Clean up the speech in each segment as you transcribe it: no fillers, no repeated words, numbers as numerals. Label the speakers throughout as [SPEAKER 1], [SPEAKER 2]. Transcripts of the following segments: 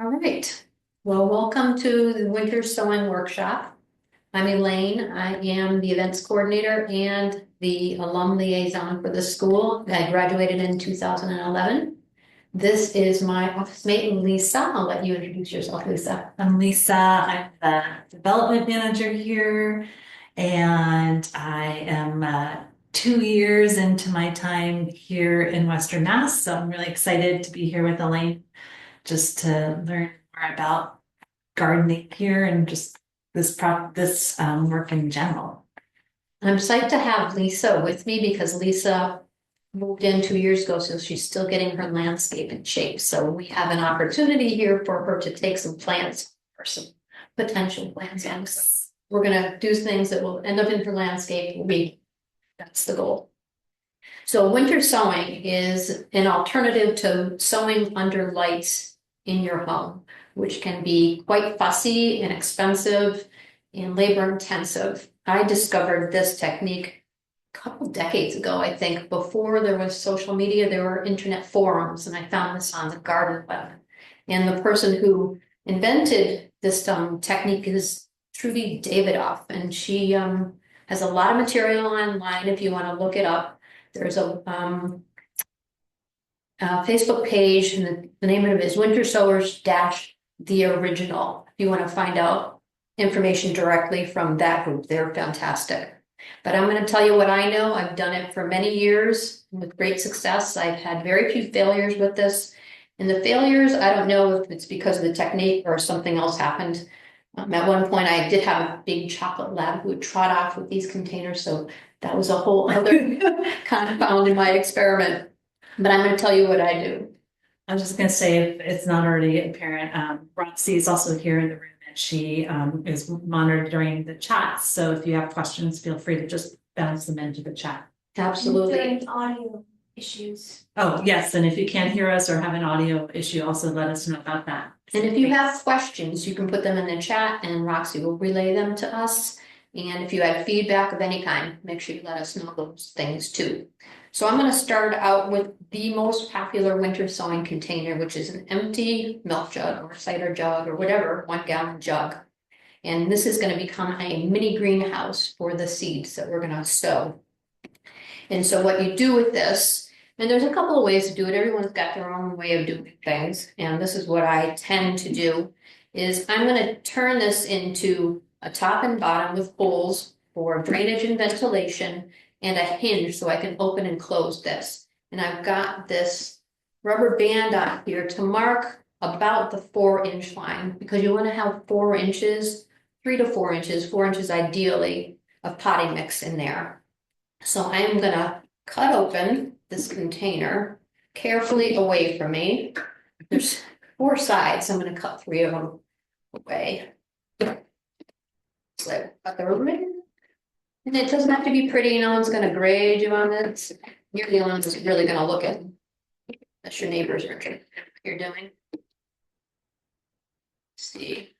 [SPEAKER 1] All right. Well, welcome to the Winter Sowing Workshop. I'm Elaine. I am the events coordinator and the alum liaison for the school. I graduated in 2011. This is my office mate, Lisa. I'll let you introduce yourself, Lisa.
[SPEAKER 2] I'm Lisa. I'm the development manager here, and I am 2 years into my time here in Western Mass. So I'm really excited to be here with Elaine just to learn more about gardening here and just this work in general.
[SPEAKER 1] I'm psyched to have Lisa with me because Lisa moved in 2 years ago, so she's still getting her landscape in shape. So we have an opportunity here for her to take some plants or some potential plants. And so we're gonna do things that will end up in her landscape. That's the goal. So winter sowing is an alternative to sowing under lights in your home, which can be quite fussy and expensive and labor intensive. I discovered this technique a couple decades ago, I think. Before there was social media, there were internet forums, and I found this on the garden web. And the person who invented this technique is Trudy Davidoff, and she has a lot of material online if you want to look it up. There's a Facebook page, and the name of it is Winter Sowers the Original. If you want to find out information directly from that group, they're fantastic. But I'm going to tell you what I know. I've done it for many years with great success. I've had very few failures with this. And the failures, I don't know if it's because of the technique or something else happened. At one point, I did have a big chocolate lab who would trot off with these containers. So that was a whole other confound in my experiment. But I'm going to tell you what I do.
[SPEAKER 2] I was just going to say, if it's not already apparent, Roxy is also here in the room, and she is monitoring the chat. So if you have questions, feel free to just bounce them into the chat.
[SPEAKER 1] Absolutely.
[SPEAKER 3] During audio issues.
[SPEAKER 2] Oh, yes. And if you can't hear us or have an audio issue, also let us know about that.
[SPEAKER 1] And if you have questions, you can put them in the chat and Roxy will relay them to us. And if you have feedback of any kind, make sure you let us know those things too. So I'm going to start out with the most popular winter sowing container, which is an empty milk jug or cider jug or whatever, 1-gallon jug. And this is going to become a mini greenhouse for the seeds that we're going to sow. And so what you do with this, and there's a couple of ways to do it. Everyone's got their own way of doing things. And this is what I tend to do, is I'm going to turn this into a top and bottom with holes for drainage and ventilation and a hinge so I can open and close this. And I've got this rubber band on here to mark about the 4-inch line, because you want to have 4 inches, 3 to 4 inches, 4 inches ideally, of potting mix in there. So I'm going to cut open this container carefully away from me. There's 4 sides. I'm going to cut 3 of them away. So cut the ribbon. And it doesn't have to be pretty. No one's going to grade you on this. You're the only one who's really going to look at it. That's your neighbors are what you're doing. Let's see.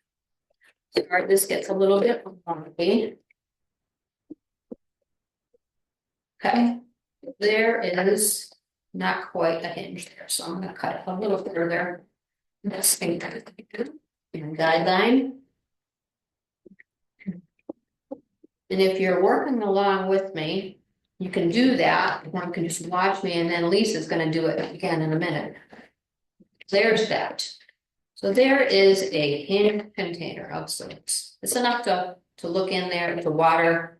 [SPEAKER 1] Sorry, this gets a little bit wonky. Okay, there is not quite a hinge there, so I'm going to cut it a little further. This thing and guideline. And if you're working along with me, you can do that, or you can just watch me, and then Lisa's going to do it again in a minute. There's that. So there is a hinge container of sorts. It's enough to look in there, to water,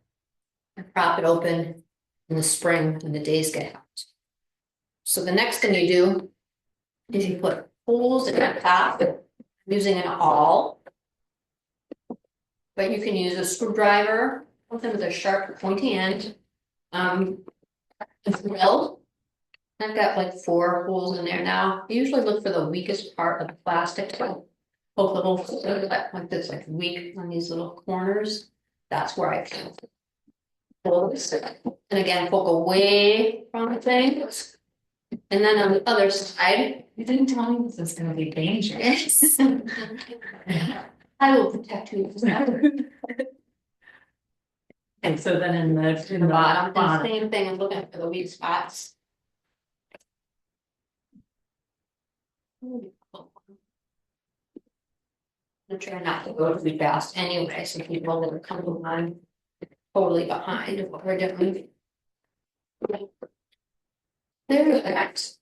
[SPEAKER 1] and prop it open in the spring when the days get hot. So the next thing you do is you put holes in the top using an awl, but you can use a screwdriver, something with a sharp pointy end, a drill. I've got like 4 holes in there now. I usually look for the weakest part of the plastic. So poke the hole like this, like weak on these little corners. That's where I can pull this. And again, poke away from the thing. And then on the other side,
[SPEAKER 2] You didn't tell me this is going to be dangerous.
[SPEAKER 1] yes. I will protect you.
[SPEAKER 2] And so then in the
[SPEAKER 1] Bottom,
[SPEAKER 2] bottom.
[SPEAKER 1] and same thing, I'm looking for the weak spots. I'm trying not to go too fast anyway, so people that are coming on totally behind what we're doing. There's that.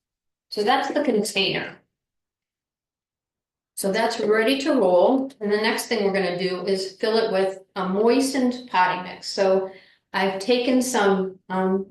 [SPEAKER 1] So that's the container. So that's ready to roll. And the next thing we're gonna do is fill it with a moistened potting mix. So I've taken some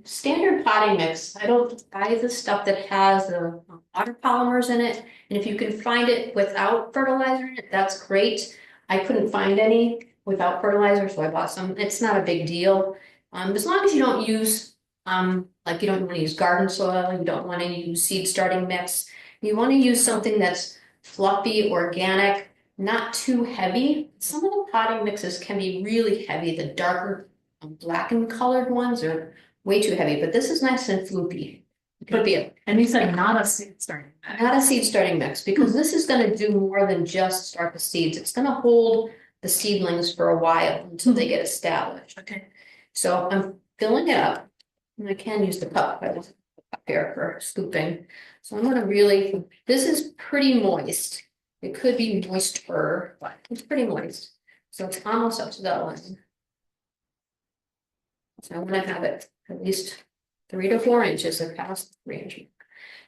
[SPEAKER 1] standard potting mix. I don't buy the stuff that has the water polymers in it. And if you can find it without fertilizer in it, that's great. I couldn't find any without fertilizer, so I bought some. It's not a big deal. As long as you don't use, like you don't want to use garden soil, you don't want to use seed starting mix. You want to use something that's fluffy, organic, not too heavy. Some of the potting mixes can be really heavy. The darker blackened colored ones are way too heavy, but this is nice and floopy. It could be
[SPEAKER 2] And you said not a seed starting mix.
[SPEAKER 1] not a seed starting mix, because this is going to do more than just start the seeds. It's going to hold the seedlings for a while until they get established.
[SPEAKER 2] Okay.
[SPEAKER 1] So I'm filling it up, and I can use the cup. I just up here for scooping. So I'm going to really, this is pretty moist. It could be moister, but it's pretty moist. So it's almost up to that line. So I want to have it at least 3 to 4 inches across the 3 inch.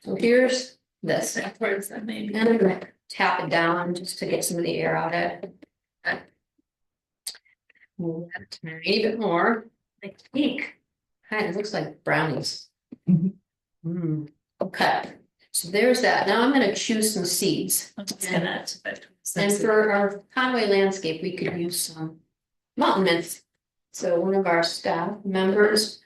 [SPEAKER 1] So here's this.
[SPEAKER 2] Towards that maybe.
[SPEAKER 1] And I'm gonna tap it down just to get some of the air out of it. Move that a tiny bit more, like pink. Kind of looks like brownies. Okay, so there's that. Now I'm gonna choose some seeds.
[SPEAKER 2] I'm just gonna.
[SPEAKER 1] And for our Conway landscape, we could use some mountain mints. So one of our staff members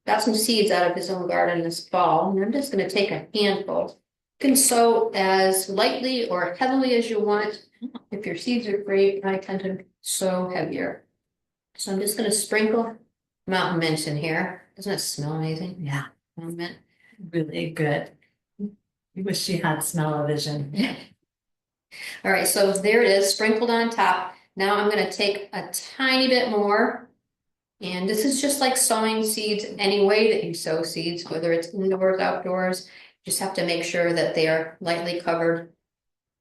[SPEAKER 1] got some seeds out of his own garden this fall, and I'm just gonna take a handful. You can sow as lightly or heavily as you want. If your seeds are great, I tend to sow heavier. So I'm just gonna sprinkle mountain mint in here. Doesn't it smell amazing?
[SPEAKER 2] Yeah,
[SPEAKER 1] Mountain mint.
[SPEAKER 2] really good. I wish she had smell-o-vision.
[SPEAKER 1] All right, so there it is, sprinkled on top. Now I'm gonna take a tiny bit more. And this is just like sowing seeds any way that you sow seeds, whether it's indoors, outdoors. Just have to make sure that they are lightly covered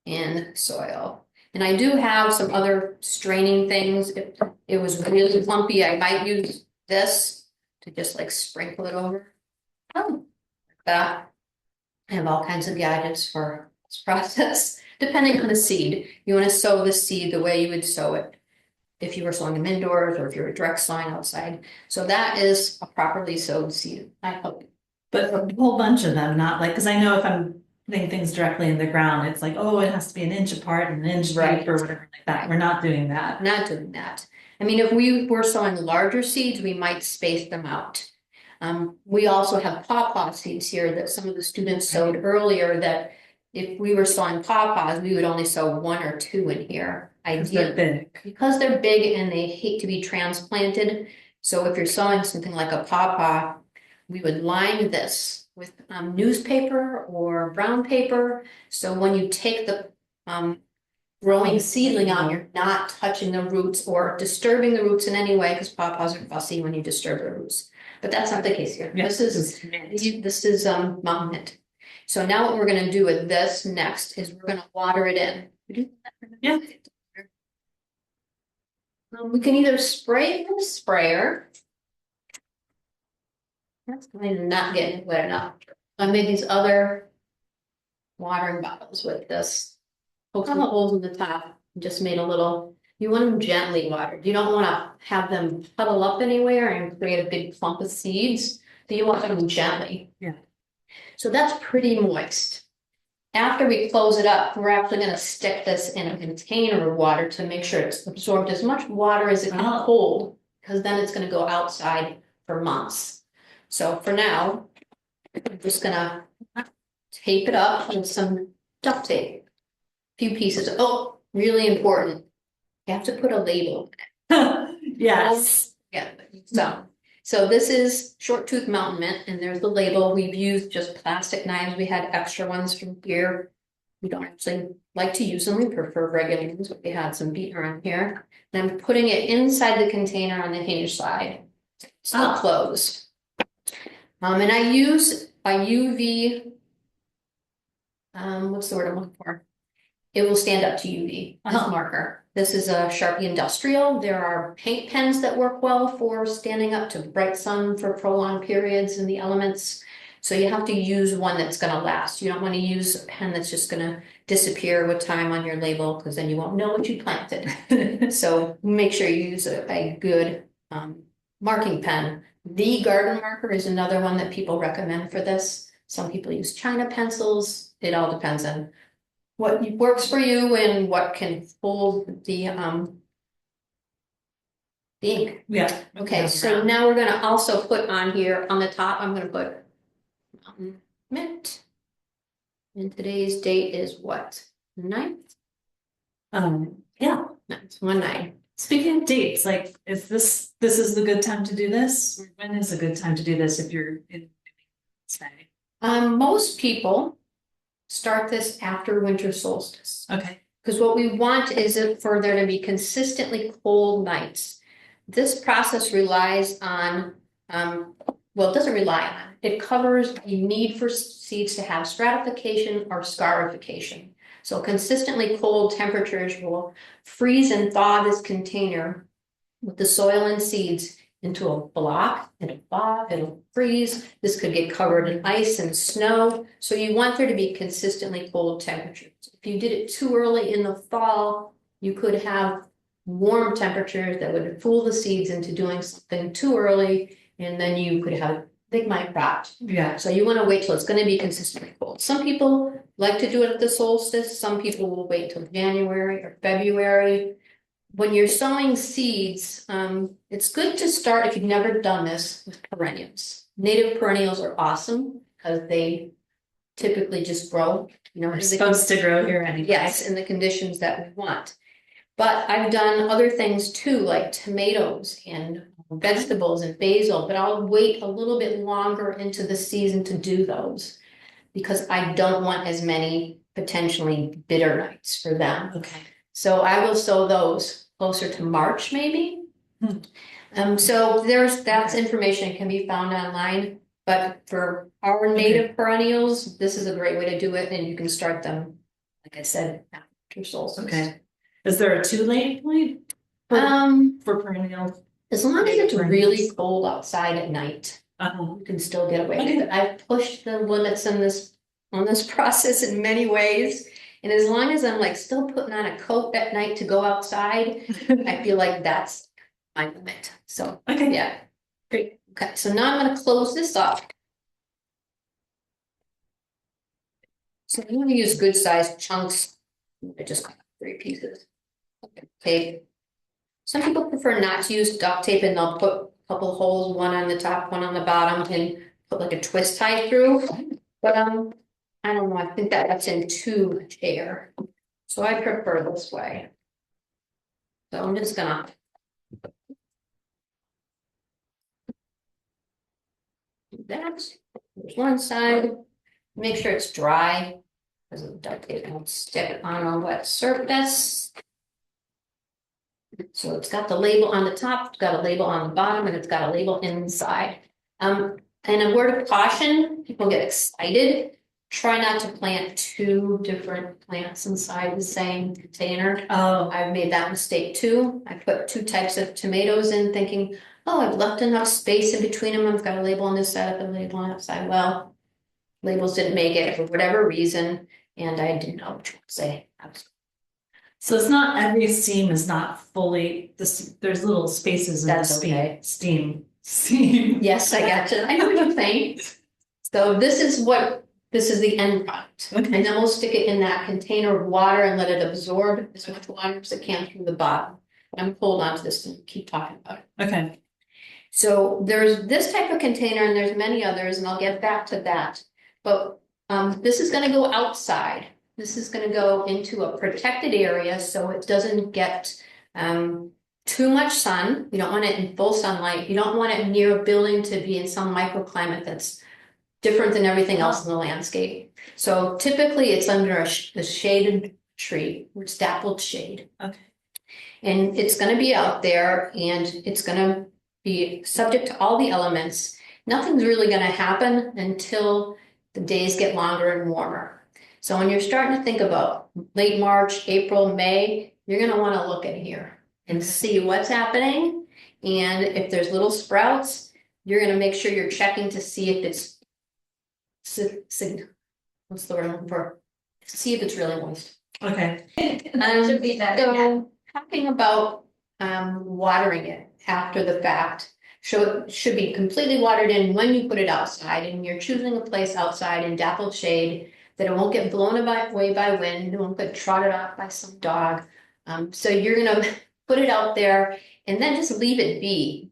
[SPEAKER 1] in soil. And I do have some other straining things. If it was really lumpy, I might use this to just like sprinkle it over. Oh, like that. I have all kinds of gadgets for this process, depending on the seed. You want to sow the seed the way you would sow it if you were sowing them indoors or if you were direct sowing outside. So that is a properly sowed seed, I hope.
[SPEAKER 2] But a whole bunch of them, not like, because I know if I'm putting things directly in the ground, it's like, oh, it has to be an inch apart and an inch deep or whatever like that. We're not doing that.
[SPEAKER 1] Not doing that. I mean, if we were sowing larger seeds, we might space them out. We also have pawpaw seeds here that some of the students sowed earlier, that if we were sowing pawpaws, we would only sow 1 or 2 in here.
[SPEAKER 2] Because they're big.
[SPEAKER 1] Because they're big and they hate to be transplanted. So if you're sowing something like a pawpaw, we would line this with newspaper or brown paper. So when you take the growing seedling out, you're not touching the roots or disturbing the roots in any way, because pawpaws are fussy when you disturb the roots. But that's not the case here.
[SPEAKER 2] Yes,
[SPEAKER 1] This is mountain mint. So now what we're going to do with this next is we're going to water it in.
[SPEAKER 2] Yeah.
[SPEAKER 1] We can either spray it with a sprayer. That's kind of not getting wet enough. I made these other watering bottles with this. Poked some holes in the top. Just made a little. You want them gently watered. You don't want to have them puddle up anywhere and create a big clump of seeds. So you want them gently.
[SPEAKER 2] Yeah.
[SPEAKER 1] So that's pretty moist. After we close it up, we're actually going to stick this in a container of water to make sure it's absorbed as much water as it can hold, because then it's going to go outside for months. So for now, I'm just going to tape it up with some duct tape. A few pieces. Oh, really important. You have to put a label.
[SPEAKER 2] Yes.
[SPEAKER 1] Yeah. So this is short tooth mountain mint, and there's the label. We've used just plastic knives. We had extra ones from here. We don't actually like to use them. We prefer regular ones, but we had some beaten around here. And I'm putting it inside the container on the hinge side. Still closed. And I use a UV, what's the word I'm looking for? it will stand up to UV, this
[SPEAKER 2] Uh-huh.
[SPEAKER 1] marker. This is a Sharpie Industrial. There are paint pens that work well for standing up to bright sun for prolonged periods in the elements. So you have to use one that's gonna last. You don't want to use a pen that's just gonna disappear with time on your label, because then you won't know what you planted. So make sure you use a good marking pen. The garden marker is another one that people recommend for this. Some people use China pencils. It all depends on what works for you and what can hold the ink.
[SPEAKER 2] Yeah.
[SPEAKER 1] Okay, so now we're gonna also put on here, on the top, I'm gonna put mint. And today's date is what? 9th?
[SPEAKER 2] Yeah.
[SPEAKER 1] 9th, 1/9.
[SPEAKER 2] Speaking of dates, like, is this is the good time to do this? Or when is a good time to do this if you're in say?
[SPEAKER 1] Most people start this after winter solstice.
[SPEAKER 2] Okay.
[SPEAKER 1] Because what we want is it for there to be consistently cold nights. This process relies on, well, it doesn't rely on, it covers a need for seeds to have stratification or scarification. So consistently cold temperatures will freeze and thaw this container with the soil and seeds into a block, it'll thaw, it'll freeze. This could get covered in ice and snow. So you want there to be consistently cold temperatures. If you did it too early in the fall, you could have warm temperatures that would fool the seeds into doing something too early, and then you could have big mite rot.
[SPEAKER 2] Yeah.
[SPEAKER 1] So you want to wait till it's going to be consistently cold. Some people like to do it at the solstice. Some people will wait till January or February. When you're sowing seeds, it's good to start, if you've never done this, with perennials. Native perennials are awesome because they typically just grow,
[SPEAKER 2] We're supposed to grow here anyway.
[SPEAKER 1] yes, in the conditions that we want. But I've done other things too, like tomatoes and vegetables and basil, but I'll wait a little bit longer into the season to do those because I don't want as many potentially bitter nights for them.
[SPEAKER 2] Okay.
[SPEAKER 1] So I will sow those closer to March, maybe. So that's information that can be found online, but for our native perennials, this is a great way to do it, and you can start them, like I said, after solstice.
[SPEAKER 2] Okay. Is there a too late point for perennials?
[SPEAKER 1] As long as it's really cold outside at night,
[SPEAKER 2] Uh-huh.
[SPEAKER 1] you can still get away with it. I've pushed the limits on this process in many ways. And as long as I'm like still putting on a coat at night to go outside, I feel like that's my limit. So,
[SPEAKER 2] Okay.
[SPEAKER 1] yeah. Great. Okay, so now I'm gonna close this up. So I'm gonna use good sized chunks. I just cut 3 pieces. Okay. Some people prefer not to use duct tape, and they'll put a couple holes, one on the top, one on the bottom, and put like a twist tie through. But I don't know, I think that lets in too much air. So I prefer this way. So I'm just gonna. Do that. There's one side. Make sure it's dry, because the duct tape won't stick on a wet surface. So it's got the label on the top, it's got a label on the bottom, and it's got a label inside. And a word of caution, people get excited. Try not to plant 2 different plants inside the same container.
[SPEAKER 2] Oh,
[SPEAKER 1] I've made that mistake too. I put 2 types of tomatoes in thinking, oh, I've left enough space in between them. I've got a label on this side, I've got a label on that side. Well, labels didn't make it for whatever reason, and I didn't know which one to say.
[SPEAKER 2] so it's not every seam is not fully this. There's little spaces in the
[SPEAKER 1] That's okay.
[SPEAKER 2] steam.
[SPEAKER 1] Yes, I got you. I know what you're saying. So this is the end product.
[SPEAKER 2] Okay.
[SPEAKER 1] And then we'll stick it in that container of water and let it absorb as much water as it can through the bottom. I'm hold on to this and keep talking about it.
[SPEAKER 2] Okay.
[SPEAKER 1] So there's this type of container, and there's many others, and I'll get back to that. But this is going to go outside. This is going to go into a protected area so it doesn't get too much sun. You don't want it in full sunlight. You don't want it near a building to be in some microclimate that's different than everything else in the landscape. So typically it's under a shaded tree, or it's dappled shade.
[SPEAKER 2] Okay.
[SPEAKER 1] And it's going to be out there, and it's going to be subject to all the elements. Nothing's really going to happen until the days get longer and warmer. So when you're starting to think about late March, April, May, you're gonna wanna look in here and see what's happening. And if there's little sprouts, you're gonna make sure you're checking to see if it's, what's the word I'm looking for? See if it's really moist.
[SPEAKER 2] Okay.
[SPEAKER 3] Should be better, yeah.
[SPEAKER 1] So talking about watering it after the fact, should be completely watered in when you put it outside, and you're choosing a place outside in dappled shade that it won't get blown away by wind, it won't get trotted off by some dog. So you're gonna put it out there and then just leave it be.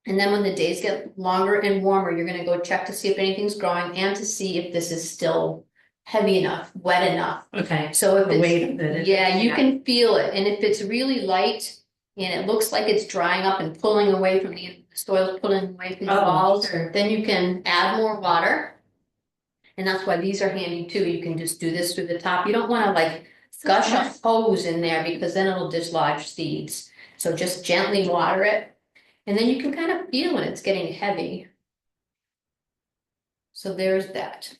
[SPEAKER 1] And then when the days get longer and warmer, you're gonna go check to see if anything's growing and to see if this is still heavy enough, wet enough.
[SPEAKER 2] Okay.
[SPEAKER 1] So if
[SPEAKER 2] The weight that
[SPEAKER 1] it's,
[SPEAKER 2] it-
[SPEAKER 1] yeah, you can feel it, and if it's really light and it looks like it's drying up and pulling away from the soil's pulling away from the walls,
[SPEAKER 2] sure.
[SPEAKER 1] then you can add more water. And that's why these are handy too. You can just do this through the top. You don't want to like gush a hose in there because then it'll dislodge seeds. So just gently water it, and then you can kind of feel when it's getting heavy. So there's that.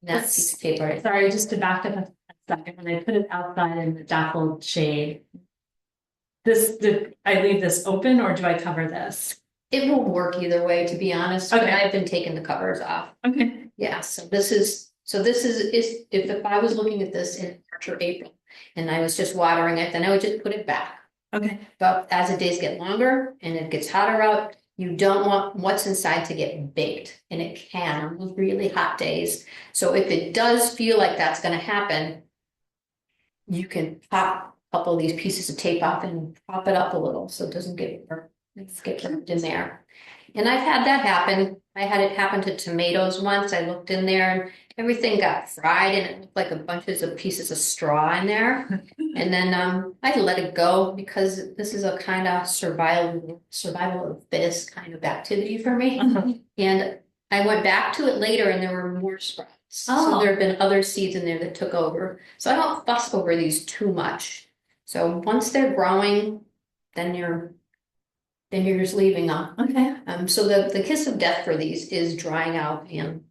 [SPEAKER 1] That's piece of paper.
[SPEAKER 2] Sorry, just to back up a second, when I put it outside in the dappled shade, I leave this open or do I cover this?
[SPEAKER 1] It will work either way, to be honest.
[SPEAKER 2] Okay.
[SPEAKER 1] I've been taking the covers off.
[SPEAKER 2] Okay.
[SPEAKER 1] Yeah, so this is if I was looking at this in March or April and I was just watering it, then I would just put it back.
[SPEAKER 2] Okay.
[SPEAKER 1] But as the days get longer and it gets hotter out, you don't want what's inside to get baked, and it can on those really hot days. So if it does feel like that's gonna happen, you can pop a couple of these pieces of tape off and prop it up a little so it doesn't get burnt in there. And I've had that happen. I had it happen to tomatoes once. I looked in there and everything got fried and it looked like a bunches of pieces of straw in there. And then I let it go because this is a kind of survival of the fittest kind of activity for me. And I went back to it later and there were more sprouts. So there have been other seeds in there that took over. So I don't fuss over these too much. So once they're growing, then you're just leaving them.
[SPEAKER 2] Okay.
[SPEAKER 1] So the kiss of death for these is drying out and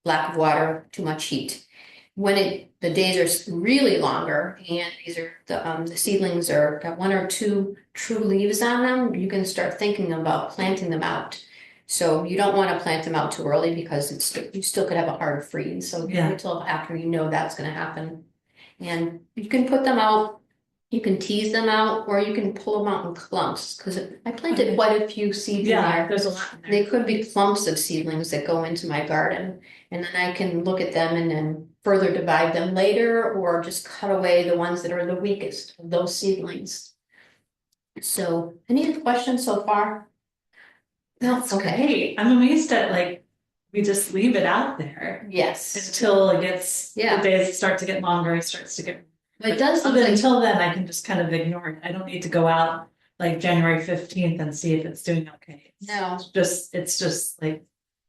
[SPEAKER 1] lack of water, too much heat. When the days are really longer and these are the seedlings are got one or two true leaves on them, you can start thinking about planting them out. So you don't want to plant them out too early because you still could have a hard freeze. So wait until after you know that's going to happen. And you can put them out. You can tease them out, or you can pull them out in clumps, because I planted quite a few seeds in there.
[SPEAKER 2] There's a lot in there.
[SPEAKER 1] They could be clumps of seedlings that go into my garden, and then I can look at them and then further divide them later, or just cut away the ones that are the weakest of those seedlings. So, any questions so far?
[SPEAKER 2] That's
[SPEAKER 1] Okay.
[SPEAKER 2] great. I'm amazed at we just leave it out there
[SPEAKER 1] Yes,
[SPEAKER 2] until it gets, the
[SPEAKER 1] Yeah.
[SPEAKER 2] days start to get longer, it starts to get.
[SPEAKER 1] it does look
[SPEAKER 2] But
[SPEAKER 1] like,
[SPEAKER 2] until then, I can just kind of ignore it. I don't need to go out like January 15th and see if it's doing okay.
[SPEAKER 1] no,
[SPEAKER 2] It's just like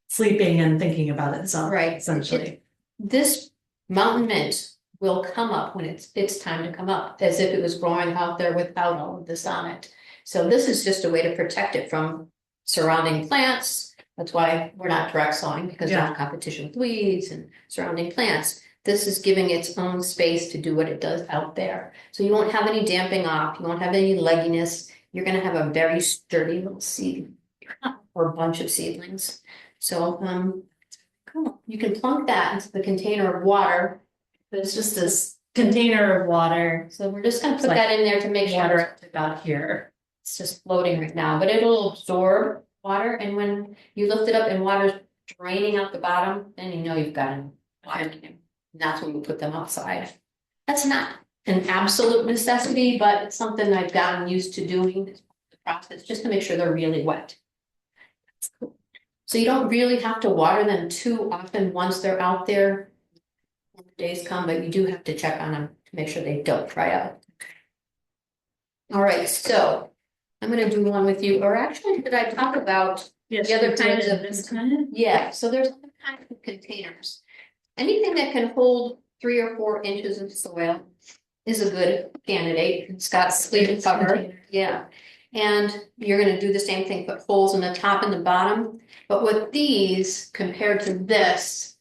[SPEAKER 2] sleeping and thinking about itself.
[SPEAKER 1] Right.
[SPEAKER 2] Essentially.
[SPEAKER 1] This mountain mint will come up when it's time to come up, as if it was growing out there without all of this on it. So this is just a way to protect it from surrounding plants. That's why we're not direct sowing, because there's competition with weeds and surrounding plants. This is giving its own space to do what it does out there. So you won't have any damping off, you won't have any legginess. You're gonna have a very sturdy little seed or bunch of seedlings. So cool. You can plunk that into the container of water.
[SPEAKER 2] It's just this container of water.
[SPEAKER 1] So we're just gonna put
[SPEAKER 2] like
[SPEAKER 1] that in there to make
[SPEAKER 2] Water
[SPEAKER 1] sure
[SPEAKER 2] up to about here.
[SPEAKER 1] it's just floating right now, but it'll absorb water, and when you lift it up and water's draining out the bottom, then you know you've got a water tank. And that's when we put them outside. That's not an absolute necessity, but it's something I've gotten used to doing this process just to make sure they're really wet. That's cool. So you don't really have to water them too often once they're out there when the days come, but you do have to check on them to make sure they don't dry out. All right, so I'm gonna do one with you, or actually, did I talk about
[SPEAKER 2] Yes,
[SPEAKER 1] the other
[SPEAKER 2] you
[SPEAKER 1] kinds
[SPEAKER 2] did
[SPEAKER 1] of
[SPEAKER 2] this kind.
[SPEAKER 1] Yeah, so there's other kinds of containers. Anything that can hold 3 or 4 inches of soil is a good candidate. It's got sleeve and cover. Yeah. And you're gonna do the same thing, put holes in the top and the bottom. But with these, compared to this,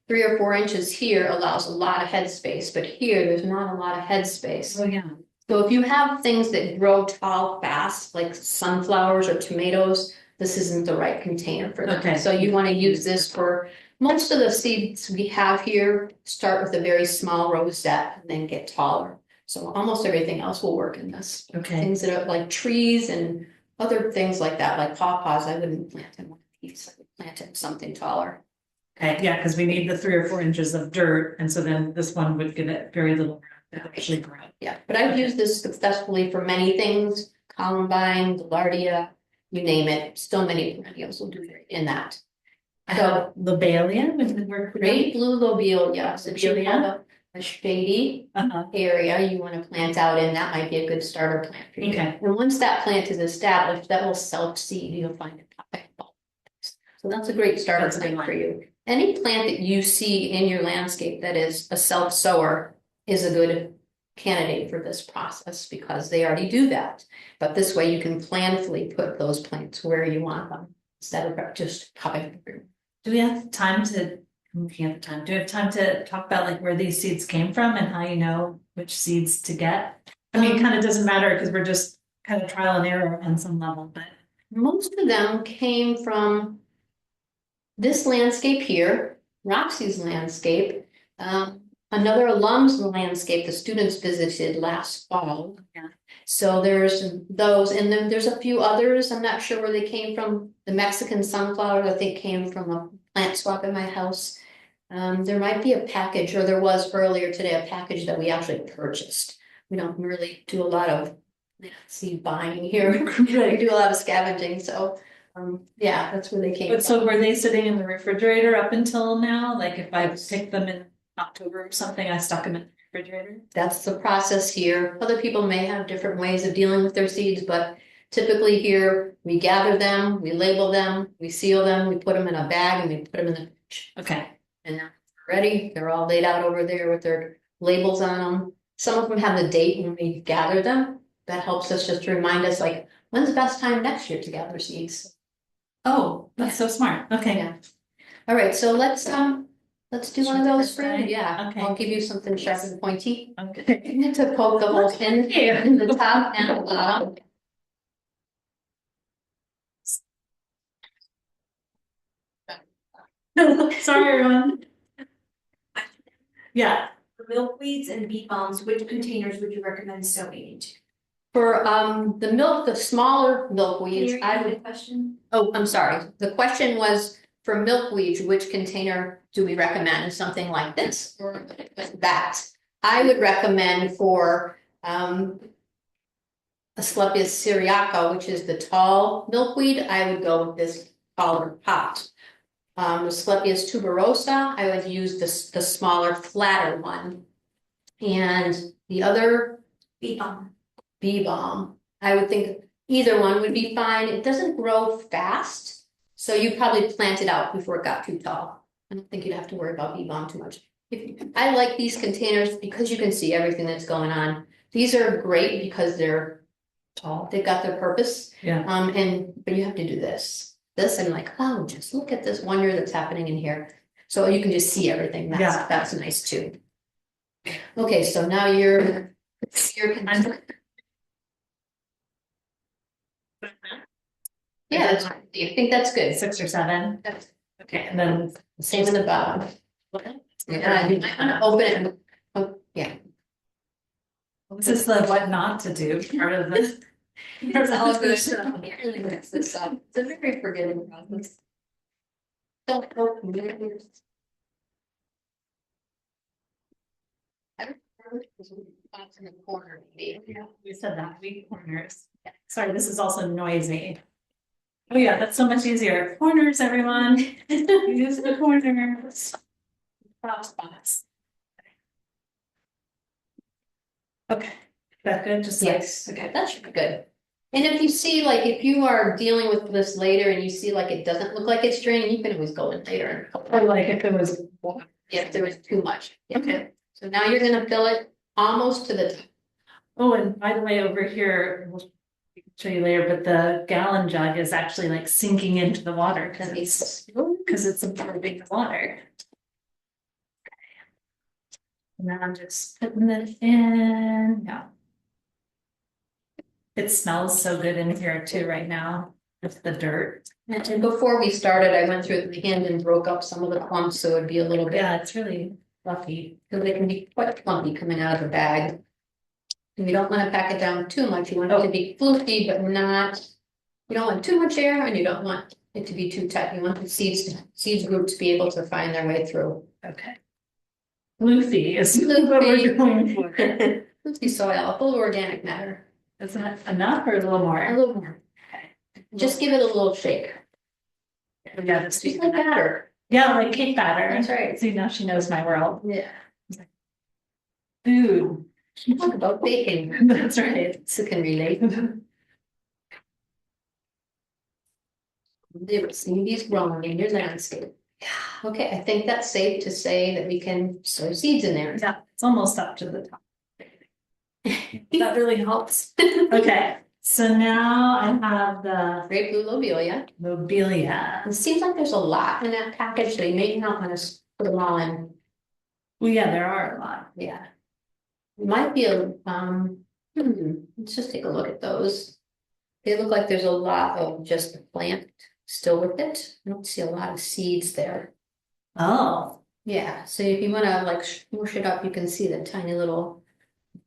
[SPEAKER 1] 3 or 4 inches here allows a lot of headspace, but here there's not a lot of headspace.
[SPEAKER 2] Oh, yeah.
[SPEAKER 1] So if you have things that grow tall fast, like sunflowers or tomatoes, this isn't the right container for them.
[SPEAKER 2] Okay.
[SPEAKER 1] So you want to use this for, most of the seeds we have here start with a very small rosette and then get taller. So almost everything else will work in this.
[SPEAKER 2] Okay.
[SPEAKER 1] Things that are like trees and other things like that, like pawpaws, I wouldn't plant in one of these. I would plant in something taller.
[SPEAKER 2] Okay, yeah, because we need the 3 or 4 inches of dirt, and so then this one would give it very little to actually grow.
[SPEAKER 1] Yeah, but I've used this successfully for many things, columbine, gaillardia, you name it, so many perennials will do great in that.
[SPEAKER 2] I have lobelia would work
[SPEAKER 1] Great blue lobelia, so if you
[SPEAKER 2] Lobelia.
[SPEAKER 1] have a shady area you want to plant out in, that might be a good starter plant for you.
[SPEAKER 2] Okay.
[SPEAKER 1] And once that plant is established, that will self-seed, you'll find it popping up. So that's a great starter
[SPEAKER 2] That's a good
[SPEAKER 1] plant
[SPEAKER 2] one.
[SPEAKER 1] for you. Any plant that you see in your landscape that is a self-sower is a good candidate for this process because they already do that. But this way you can planfully put those plants where you want them instead of just popping through.
[SPEAKER 2] Do we have time to, we have time, do we have time to talk about like where these seeds came from and how you know which seeds to get? I mean, it kind of doesn't matter because we're just kind of trial and error on some level, but.
[SPEAKER 1] Most of them came from this landscape here, Roxy's landscape, another alum's landscape the students visited last fall.
[SPEAKER 2] Yeah.
[SPEAKER 1] So there's those, and then there's a few others. I'm not sure where they came from. The Mexican sunflowers, I think, came from a plant swap in my house. There might be a package, or there was earlier today, a package that we actually purchased. We don't really do a lot of seed buying here. We do a lot of scavenging, so yeah, that's where they came
[SPEAKER 2] But
[SPEAKER 1] from.
[SPEAKER 2] so were they sitting in the refrigerator up until now? Like if I picked them in October or something, I stuck them in the refrigerator?
[SPEAKER 1] That's the process here. Other people may have different ways of dealing with their seeds, but typically here, we gather them, we label them, we seal them, we put them in a bag and we put them in the fridge.
[SPEAKER 2] Okay.
[SPEAKER 1] And now they're ready. They're all laid out over there with their labels on them. Some of them have the date when we gather them. That helps us just to remind us, like, when's the best time next year to gather seeds?
[SPEAKER 2] Oh, that's so smart. Okay.
[SPEAKER 1] Yeah. All right, so let's do one of those for
[SPEAKER 2] Try.
[SPEAKER 1] you. Yeah,
[SPEAKER 2] Okay.
[SPEAKER 1] I'll give you something sharp and pointy.
[SPEAKER 2] Okay.
[SPEAKER 1] To poke the holes in the top and the bottom.
[SPEAKER 2] Sorry, everyone. Yeah.
[SPEAKER 3] For milkweeds and bee balms, which containers would you recommend sowing into?
[SPEAKER 1] For the milk, the smaller
[SPEAKER 3] Can
[SPEAKER 1] milkweeds,
[SPEAKER 3] you
[SPEAKER 1] I
[SPEAKER 3] repeat
[SPEAKER 1] would,
[SPEAKER 3] the question?
[SPEAKER 1] oh, I'm sorry. The question was for milkweeds, which container do we recommend? Something like this or that? I would recommend for Asclepias syriaca, which is the tall milkweed, I would go with this taller pot. Asclepias tuberosa, I would use the smaller, flatter one. And the other
[SPEAKER 3] Bee balm.
[SPEAKER 1] bee balm, I would think either one would be fine. It doesn't grow fast, so you probably plant it out before it got too tall. I don't think you'd have to worry about bee balm too much. I like these containers because you can see everything that's going on. These are great because they're tall. They've got their purpose.
[SPEAKER 2] Yeah.
[SPEAKER 1] But you have to do this. And like, oh, just look at this wonder that's happening in here. So you can just see everything. That's nice too. Okay, so now you're yeah, I think that's good.
[SPEAKER 2] 6 or 7.
[SPEAKER 1] That's
[SPEAKER 2] Okay, and then
[SPEAKER 1] same in the bottom. Yeah, you might want to open it. Yeah.
[SPEAKER 2] this is the what not to do part of this.
[SPEAKER 1] It's all good. Can't really mix this up. It's a very forgiving process. Don't open it. I don't remember if it was spots in the corner, maybe.
[SPEAKER 2] Yeah, we said that, we corners. Sorry, this is also noisy. Oh yeah, that's so much easier. Corners, everyone. Use the corners. Top spots. Okay, that good? Just like,
[SPEAKER 1] Yes, okay, that should be good. And if you see, like, if you are dealing with this later and you see like it doesn't look like it's draining, you can always go in later and
[SPEAKER 2] or like if it was.
[SPEAKER 1] if there was too much. Yeah.
[SPEAKER 2] Okay.
[SPEAKER 1] So now you're gonna fill it almost to the top.
[SPEAKER 2] Oh, and by the way, over here, we'll show you later, but the gallon jug is actually like sinking into the water because it's absorbing the water. And then I'm just putting it in, yeah. It smells so good in here too right now, with the dirt.
[SPEAKER 1] And before we started, I went through it with the hand and broke up some of the clumps, so it'd be a little bit,
[SPEAKER 2] Yeah, it's really fluffy.
[SPEAKER 1] because they can be quite clumpy coming out of the bag. And you don't want to pack it down too much, you want it to be floofy, but not, you don't want too much air, and you don't want it to be too tight. You want the seeds group to be able to find their way through.
[SPEAKER 2] Okay. Floofy is what we're going for.
[SPEAKER 1] Floofy soil, full of organic matter.
[SPEAKER 2] Isn't it enough or a little
[SPEAKER 1] A
[SPEAKER 2] more?
[SPEAKER 1] little more. Just give it a little shake.
[SPEAKER 2] Yeah, just
[SPEAKER 1] Just like batter.
[SPEAKER 2] yeah, like cake batter.
[SPEAKER 1] That's right.
[SPEAKER 2] See, now she knows my world.
[SPEAKER 1] Yeah.
[SPEAKER 2] Food.
[SPEAKER 1] Talk about baking.
[SPEAKER 2] That's right.
[SPEAKER 1] So can relate. There, see these growing in your landscape. Yeah. Okay, I think that's safe to say that we can sow seeds in there.
[SPEAKER 2] Yeah, it's almost up to the top.
[SPEAKER 1] That really helps.
[SPEAKER 2] Okay, so now I have the
[SPEAKER 1] Great blue lobelia.
[SPEAKER 2] lobelia.
[SPEAKER 1] It seems like there's a lot in that package, so you may not want to put them all in.
[SPEAKER 2] Well, yeah, there are a lot.
[SPEAKER 1] Yeah. It might be a, let's just take a look at those. They look like there's a lot of just the plant still with it. I don't see a lot of seeds there.
[SPEAKER 2] Oh,
[SPEAKER 1] Yeah, so if you wanna like smush it up, you can see the tiny little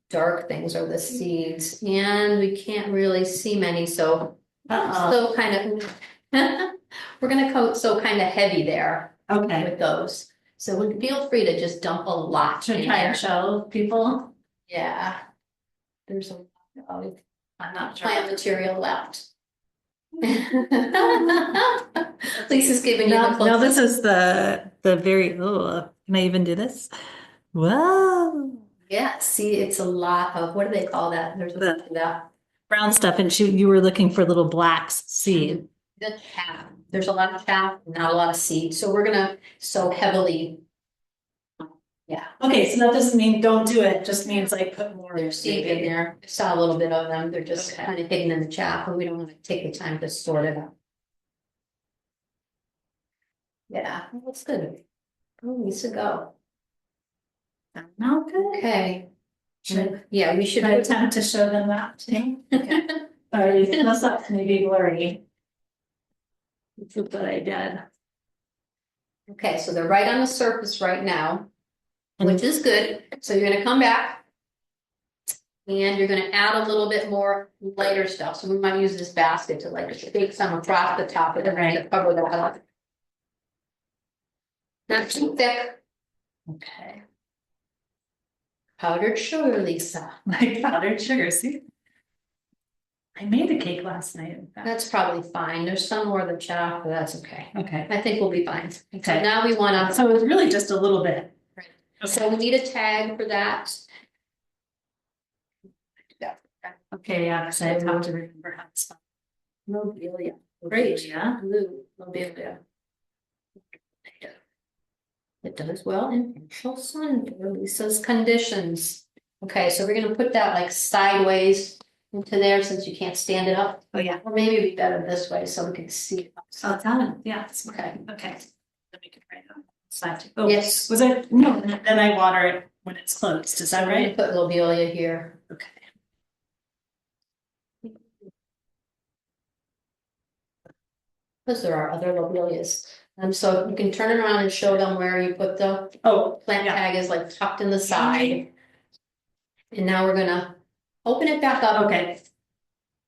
[SPEAKER 1] dark things are the seeds, and we can't really see many, so. So kind of, we're gonna coat so kind of heavy there
[SPEAKER 2] okay.
[SPEAKER 1] with those. So feel free to just dump a lot
[SPEAKER 2] To
[SPEAKER 1] in
[SPEAKER 2] try
[SPEAKER 1] there.
[SPEAKER 2] and show people.
[SPEAKER 1] Yeah. There's a lot of
[SPEAKER 2] I'm not sure.
[SPEAKER 1] plant material left. Lisa's giving you the
[SPEAKER 2] Now this
[SPEAKER 1] closest.
[SPEAKER 2] is the very, oh, can I even do this? Wow.
[SPEAKER 1] Yeah, see, it's a lot of, what do they call that? There's a
[SPEAKER 2] The-
[SPEAKER 1] that.
[SPEAKER 2] Brown stuff, and you were looking for little black seed.
[SPEAKER 1] The chaff. There's a lot of chaff, not a lot of seed. So we're gonna sow heavily. Yeah,
[SPEAKER 2] Okay, so that doesn't mean don't do it, just means like put more
[SPEAKER 1] there's seed in there. I saw a little bit of them. They're just
[SPEAKER 2] Okay.
[SPEAKER 1] kind of hidden in the chaff, and we don't want to take the time to sort it out. Yeah, that's good. Oh, Lisa, go.
[SPEAKER 2] Okay.
[SPEAKER 1] Okay.
[SPEAKER 2] Should
[SPEAKER 1] Yeah, we
[SPEAKER 2] should
[SPEAKER 1] should.
[SPEAKER 2] I attempt to show them that too?
[SPEAKER 1] Okay.
[SPEAKER 2] Or at least that's up to maybe blurry. That's what I did.
[SPEAKER 1] Okay, so they're right on the surface right now, which is good. So you're gonna come back. And you're gonna add a little bit more lighter stuff. So we might use this basket to like shake some across the top of it to cover that up. Not too thick.
[SPEAKER 2] Okay.
[SPEAKER 1] Powdered sugar, Lisa.
[SPEAKER 2] Like powdered sugar, see? I made a cake last night. in fact.
[SPEAKER 1] That's probably fine. There's some more of the chaff, but that's okay.
[SPEAKER 2] Okay.
[SPEAKER 1] I think we'll be fine. So
[SPEAKER 2] Okay.
[SPEAKER 1] now we wanna,
[SPEAKER 2] So it's really just a little bit.
[SPEAKER 1] so we need a tag for that.
[SPEAKER 2] Okay, yeah, because I have to remember how to spell.
[SPEAKER 1] Lobelia.
[SPEAKER 2] Great, yeah.
[SPEAKER 1] Blue, lobelia. It does well in partial sun for Lisa's conditions. Okay, so we're gonna put that like sideways into there since you can't stand it up.
[SPEAKER 2] Oh, yeah.
[SPEAKER 1] Or maybe it'd be better this way so we can see it.
[SPEAKER 2] Oh, it's on, yeah, it's
[SPEAKER 1] Okay.
[SPEAKER 2] okay. Let me get right on. Side. Oh,
[SPEAKER 1] Yes.
[SPEAKER 2] was it? No, then I water it when it's closed, is that
[SPEAKER 1] I'm gonna
[SPEAKER 2] right?
[SPEAKER 1] put lobelia here.
[SPEAKER 2] Okay.
[SPEAKER 1] Because there are other lobelias. So you can turn it around and show them where you put the
[SPEAKER 2] Oh,
[SPEAKER 1] plant
[SPEAKER 2] yeah.
[SPEAKER 1] tag is like tucked in the side. And now we're gonna open it back up.
[SPEAKER 2] Okay.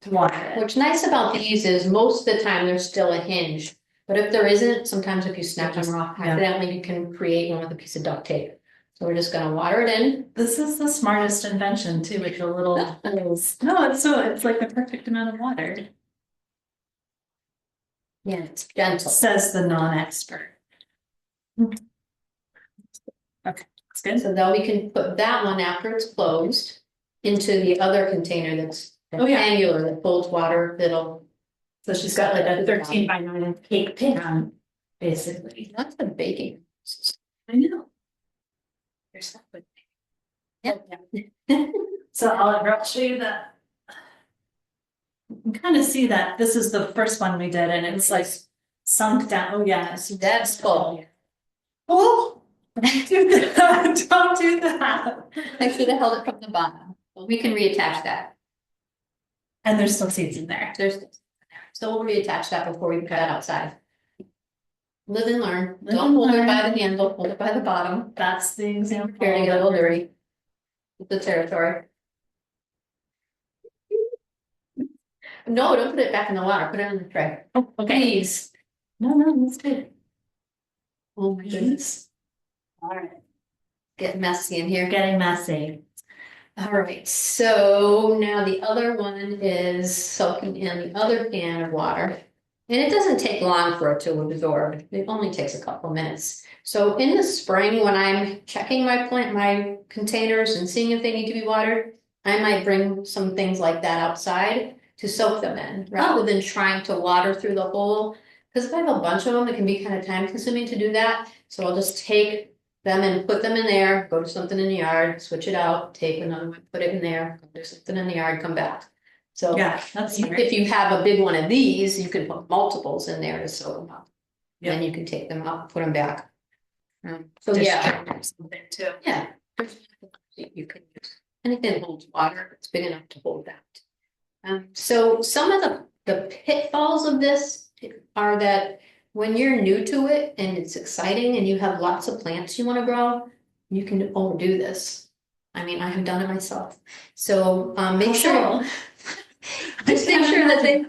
[SPEAKER 2] To water it.
[SPEAKER 1] What's nice about these is most of the time there's still a hinge. But if there isn't, sometimes if you snap them off
[SPEAKER 2] Yeah.
[SPEAKER 1] accidentally, you can create one with a piece of duct tape. So we're just gonna water it in.
[SPEAKER 2] This is the smartest invention too, with the little holes. No, it's like the perfect amount of water.
[SPEAKER 1] Yeah, it's gentle.
[SPEAKER 2] Says the non-expert. Okay, that's good.
[SPEAKER 1] So then we can put that one after it's closed into the other container that's
[SPEAKER 2] Oh, yeah.
[SPEAKER 1] rectangular that holds water that'll.
[SPEAKER 2] So she's got like a 13x9 cake pan, basically.
[SPEAKER 1] That's the baking.
[SPEAKER 2] I know.
[SPEAKER 1] There's that one.
[SPEAKER 2] Yeah. So I'll show you that. You can kind of see that this is the first one we did and it's like sunk down. Oh, yeah.
[SPEAKER 1] That's full.
[SPEAKER 2] Oh, Don't do that. Don't do that.
[SPEAKER 1] I should have held it from the bottom, but we can reattach that.
[SPEAKER 2] And there's still seeds in there.
[SPEAKER 1] So we'll reattach that before we put that outside. Live and learn.
[SPEAKER 2] Live
[SPEAKER 1] Don't
[SPEAKER 2] and
[SPEAKER 1] hold it by
[SPEAKER 2] learn.
[SPEAKER 1] the handle, hold it by the bottom.
[SPEAKER 2] That's the example.
[SPEAKER 1] Here to get a little dirty. The territory. No, don't put it back in the water, put it in the tray.
[SPEAKER 2] Oh, okay.
[SPEAKER 1] Please.
[SPEAKER 2] No, that's good.
[SPEAKER 1] Oh my goodness.
[SPEAKER 2] All right.
[SPEAKER 1] Get messy in here.
[SPEAKER 2] Getting messy.
[SPEAKER 1] All right, so now the other one is soaking in the other pan of water. And it doesn't take long for it to absorb. It only takes a couple minutes. So in the spring, when I'm checking my containers and seeing if they need to be watered, I might bring some things like that outside to soak them in, rather than trying to water through the whole. Because if I have a bunch of them, it can be kind of time consuming to do that. So I'll just take them and put them in there, go to something in the yard, switch it out, take another one, put it in there, go do something in the yard, come back. So
[SPEAKER 2] Yeah, that's smart.
[SPEAKER 1] if you have a big one of these, you can put multiples in there to soak them up.
[SPEAKER 2] Yeah.
[SPEAKER 1] Then you can take them out, put them back. So
[SPEAKER 2] Dish
[SPEAKER 1] yeah,
[SPEAKER 2] or something too.
[SPEAKER 1] yeah. You can use anything that holds water, it's big enough to hold that. So some of the pitfalls of this are that when you're new to it and it's exciting and you have lots of plants you want to grow, you can overdo this. I mean, I have done it myself. So make sure just make sure that